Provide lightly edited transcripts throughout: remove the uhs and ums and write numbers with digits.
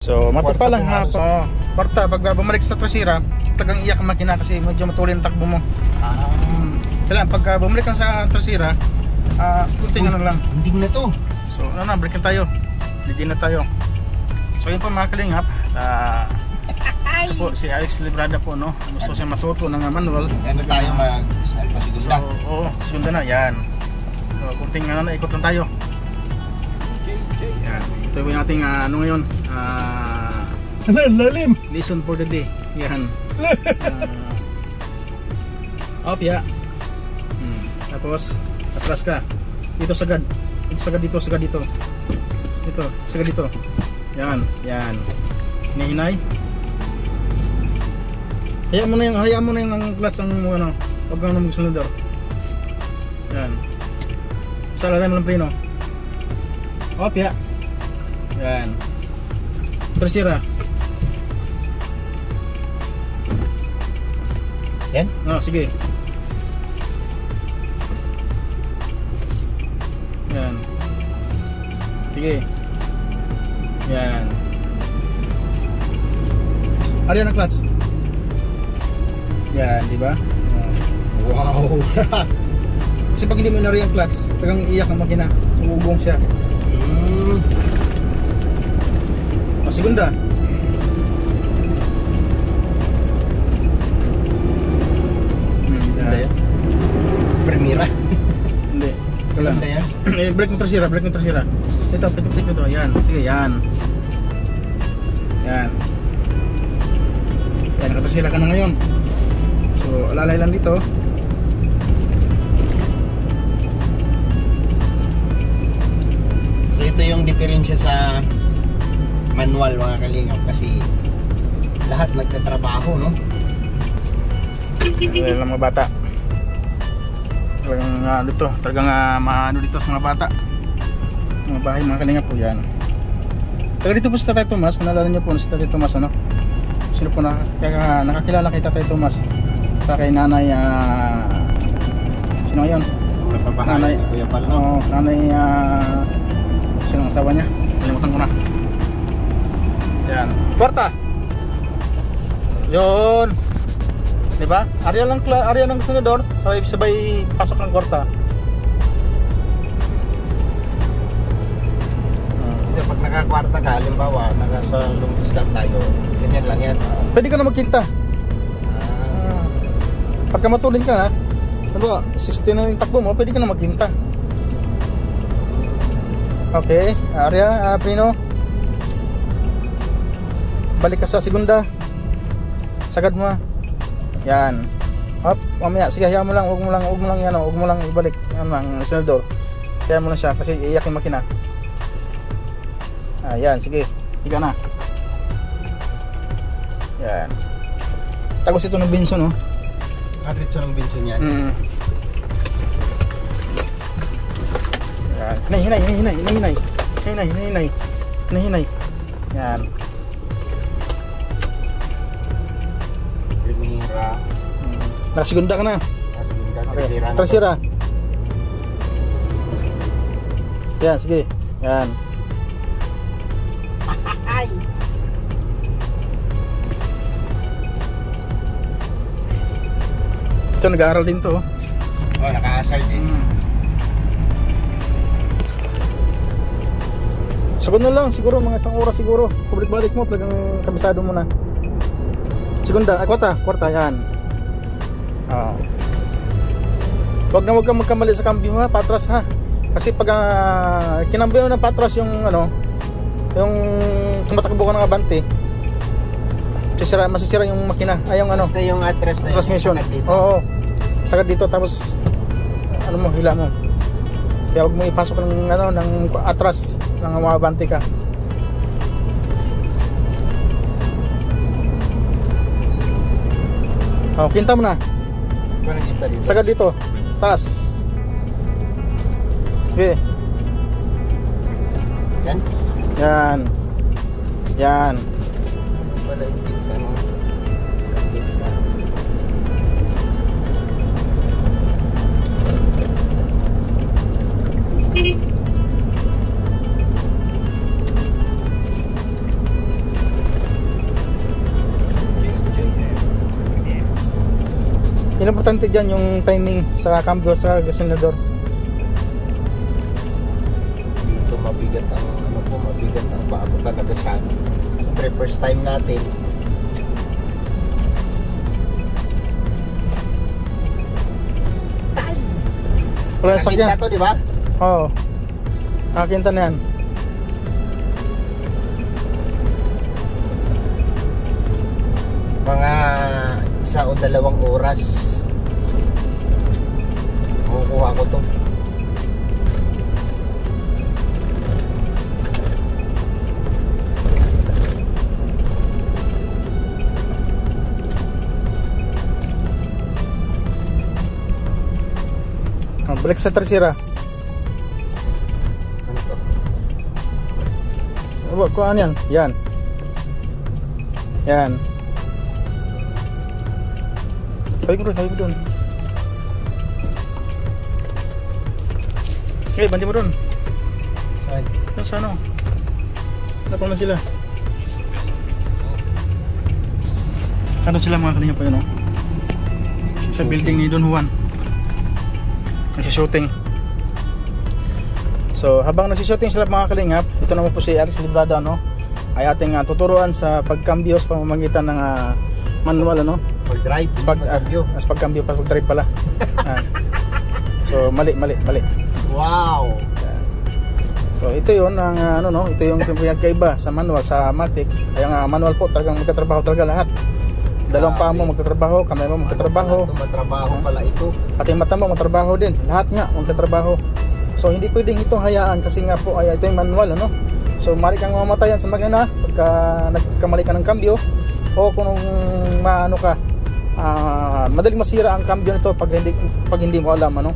So matupa lang ha. Kwarta, pag bumalik sa trasera, tagang iyak ang makina kasi medyo matuloy ang takbo mo. Kailangan pag bumalik ka sa trasera, kunting ano lang. Hindi na to. So ano na, break na tayo. Lidi na tayo. So yun po mga kalingap. Ito po si Alex Librada po, no. Gusto siya matuto ng manual. Ano tayo mag-segunda? So, oo, segunda na, yan. So kunting ano na, ikot lang tayo. Yan. Ito yung ating ano ngayon. Lalim! Listen for the day. Yan. Opya. Tapos atras ka. Dito sagad. Dito sagad dito, sagad dito. Dito, sagad dito. Yan, yan. Hinahinay. Hayaan mo na yung clutch ang ano, huwag kang magsunodor. Yan. Salala mo lang preno. Opya. Yan. Tersira. Yan? Oh, sige. Yan. Sige. Yan. Ada yang clutch. Yan, di ba? Wow. Kasi pag hindi mo na rin yung clutch, tagang iyak ang makina. Umugong siya. Segunda. Hindi. Primera. Hindi. Lang. Break mo tersira, break mo tersira. Ito, pitik ito. Yan. Sige, yan. Yan. Yan, nakatersira ka na ngayon. So, alalay lang dito. So, ito yung diferensya sa manual mga kalingap kasi lahat nagtatrabaho, no? Ayan lang mga bata. Talagang dito, talagang maano dito sa mga bata. Mga bahay mga kalingap po yan. Taga dito po si Tatay Tomas, nalala niyo po si Tatay Tomas, ano? Sino po nakakilala kay Tatay Tomas? Sa kay nanay, sino yun? Nanay, Kuya Pal, no? Nanay, sino ang asawa niya? Kalimutan ko na. Yan. Kwarta. Yun. Diba? Area ng senador, sabay pasok ng kwarta. Pag nakakwarta ka, halimbawa, nasa lumpis lang tayo, ganyan lang yan. Pwede ka na magkinta. Pagka matulin ka na, diba, 60 na yung takbo mo, pwede ka na magkinta. Okay, area, Prino. Balik ka sa segunda. Sagad mo. Yan. Hop, mamaya sige, hayaan mo lang, huwag mo lang ibalik. Yan lang, senador. Kaya mo lang siya kasi iiyak yung makina. Yan, sige. Higa na. Yan. Tagos ito ng Benson, no? Diretso ng Benson yan. Yan. Hinay. Yan. Primera. Nakasegunda ka na. Okay. Tersira. Yan, sige. Yan. Ito, nag-aaral din to. Oh, naka-asal din. Sagod na lang, siguro mga isang oras siguro. Pabalik-balik mo, talagang kabisado mo na. Segunda, kwarta, yan. Huwag kang magkamali sa cambio ha, patras ha. Kasi pag kinambyo ng patras yung ano, yung tumatakbo ka ng abante, masisira yung makina, yung ano, basta yung atras na transmission. Oo, sagad dito tapos ano mo, hila mo. Kaya huwag mo ipasok ng ano, ng atras ng mga abante ka. Kinta mo na. Sagad dito. Taas. Okay. Yan? Yan. Yan. Wala yung kita mo. Yung importante dyan yung timing sa cambio at sa gasolinador. Dito mabigat ang ano po, mabigat ang paa ko talaga siya. Siyempre first time natin. Wala sa Nakita sakyan. to, di ba? Oo. Nakakinta na yan. Mga 1 o 2 oras makukuha ko to. Balik sa tersira. Ano to? Kung ano yan? Yan. Yan. Sabi ko doon. Okay, banti mo doon. Saan? Yan sa ano? Napang na sila. Ano sila mga kanina pa yun, oh? Sa building ni Don Juan. Nagsishooting. So habang nagsishooting sila mga kalingap, ito naman po si Alex Librada, no? Ay ating tuturuan sa pagkambyo sa pamamagitan ng manual, ano? Pag-drive, Pagkambyo pa, pag-drive pala. So mali. Wow! So ito yun ang ano, no? Ito yung pinagkaiba sa manual, sa matic. Ay ang manual po talagang magtatrabaho talaga lahat. Dalawang paa mo magtatrabaho, kamay mo magtatrabaho. Matrabaho pala ito. Pati yung mata mo magtatrabaho din. Lahat nga magtatrabaho. So hindi pwedeng itong hayaan kasi nga po ay ito yung manual, ano? So mari kang mamatayan sa magana pagka nagkamali ka ng kambyo o kung maano ka, madaling masira ang kambyo nito pag hindi mo alam, ano?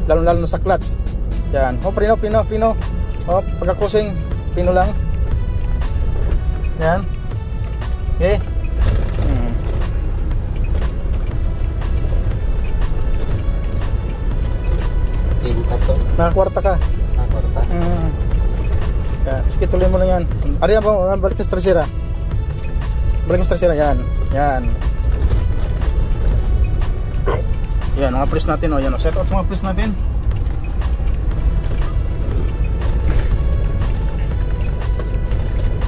Lalo na sa clutch. Yan. Oh, pino. Oh, pagka-cruising, pino lang. Yan. Okay. Pinta to. Nakakwarta ka. Nakakwarta. Yan. Sige, tuloy mo lang yan. Ariyan po, balik sa trasera. Yan. Yan, mga press natin, oh. Yan, oh. Set out sa mga press natin.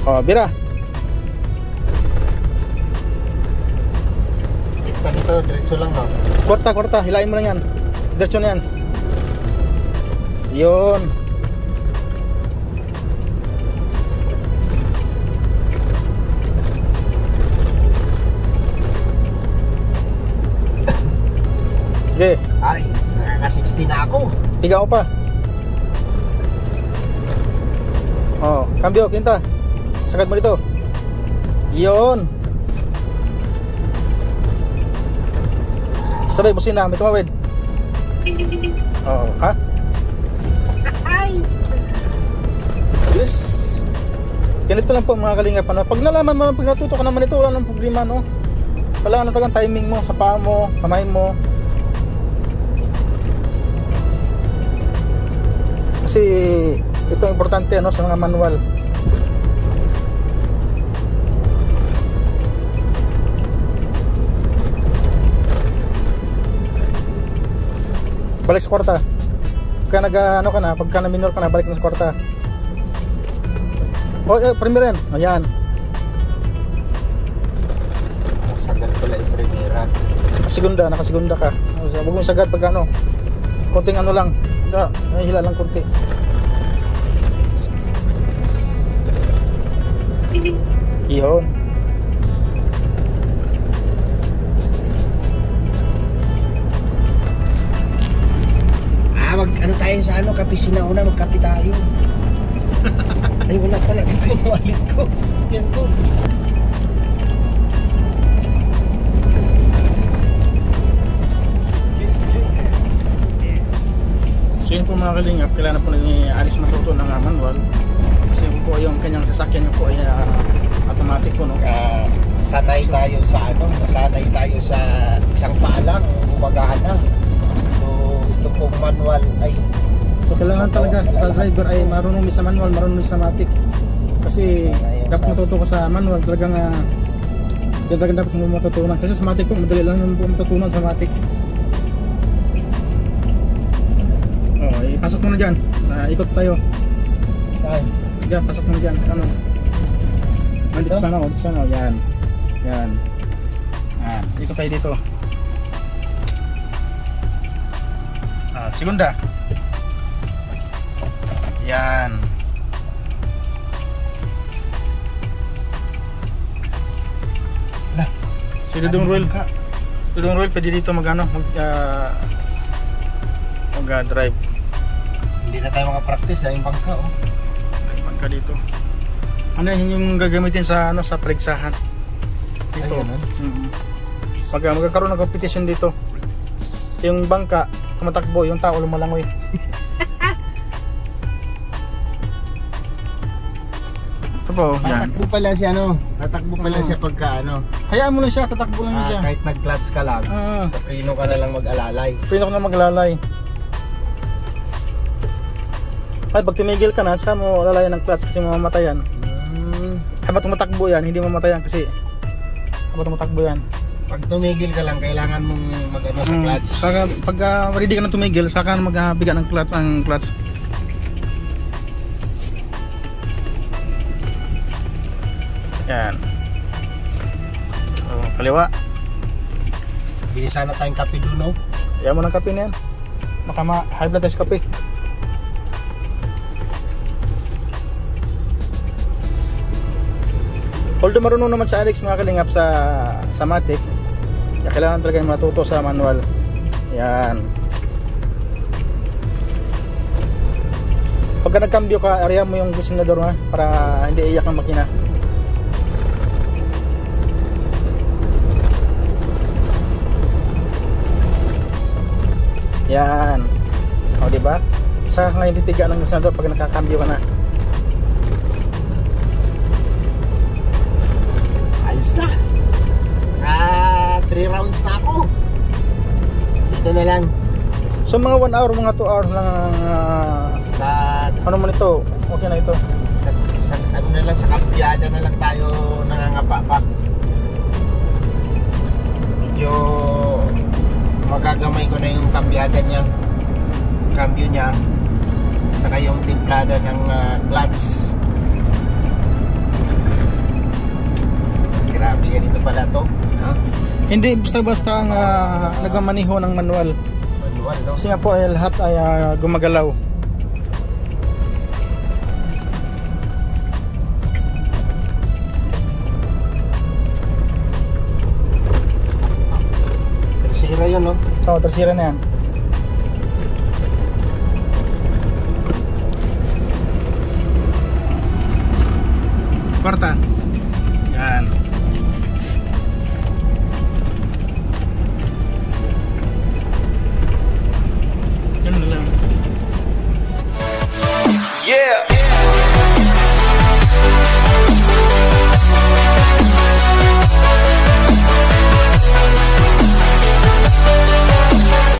Oh, bira. Kita dito, diretso lang, no? Kwarta. Hilain mo lang yan. Diretso na yan. Yun. Sige. Ay, nakaka-60 na ako. Higa ko pa. Oh, cambio, kinta. Sagad mo dito. Yun. Sabay, busina, may tumawid. Oh, ha? Ay! Yes! Ganito lang po mga kalingap, ano? Pag nalaman mo, pag natuto ka naman ito, wala nang problema, no? Wala na talagang timing mo sa paa mo, kamay mo. Kasi ito importante, ano, sa mga manual. Balik sa kwarta. Pagka ano ka na, pagka na-minor ka na, balik na sa kwarta. Oh, premier yan. Ayan. Sagad pala yung primera. Nakasigunda ka. Huwag mong sagad pag ano. Konting ano lang. Hila lang konti. Iyon. Ano tayo sa ano, kape sinauna, magkape tayo. Ay, wala pala dito yung wallet ko. Yan ko. So yun po mga kalingap, kailangan po ni Alice matuto ng manual. Kasi yun po yung kanyang sasakyan niya po ay automatic po, no? Sanay tayo sa ano, sanay tayo sa isang paalang, gumagana. So, ito pong manual ay so kailangan talaga sa driver ay marunong sa manual, marunong sa matic. Kasi dapat matuto ko sa manual talagang Yan talaga dapat mo matutunan. Kasi sa matik po, madali lang naman po matutunan sa matik. Oh, ipasok mo na dyan. Ikot tayo. Saan? Diyan, pasok mo dyan. Ano? Dito sana o, dito sana o. Yan. Yan. Ikot tayo dito. Segunda. Yan. Lah, Si Dudong Royal. Dudong Royal, pwede dito mag-ano, mag-drive. hindi na tayo makapractice na yung bangka oh. Bangka dito. Ano yun yung gagamitin sa ano sa paligsahan? Dito. Ayun, Magkakaroon ng competition dito. Yung bangka tumatakbo, yung tao lumalangoy. Ito po, yan. Tatakbo pala siya tatakbo pala siya pagka Hayaan mo lang siya, tatakbo lang siya. kahit nag-clutch ka lang, prino ka na lang mag-alalay. Pwede ko na maglalay. Ay, pag tumigil ka na, saka mo lalayan ng clutch kasi mamamatayan. Habang tumatakbo yan, hindi mamatayan kasi habang tumatakbo yan. Pag tumigil ka lang, kailangan mong mag-ano sa clutch. Saka pag ready ka na tumigil, saka magbigat ng clutch. Yan. So, kaliwa. Bili sana tayong kape doon, no? Ayaw mo ng kape na yan. Baka high blood tayo sa kape. Although marunong naman sa Alex mga kalingap sa matik, kaya kailangan talaga yung matuto sa manual. Yan. Pagka nagkambyo ka, area mo yung senador ha, para hindi iyak ang makina. Yan. O diba? Saka ngayon titiga ng senador pag nakakambyo ka na. Ayos na. 3 rounds na ako. Dito na lang. So mga 1 hour, mga 2 hours lang Sa ano man ito, okay na ito. ano na lang, sa kampyada na lang tayo nangangapa pa. Medyo magagamay ko na yung kampyada niya, cambio niya, saka yung timplada ng clutch. Grabe, ganito pala to, no? Hindi basta-basta ang nagmamaniho ng manual. Manual, no? Kasi nga po ay lahat ay gumagalaw. Tercera yun, no? So, tercera na yan.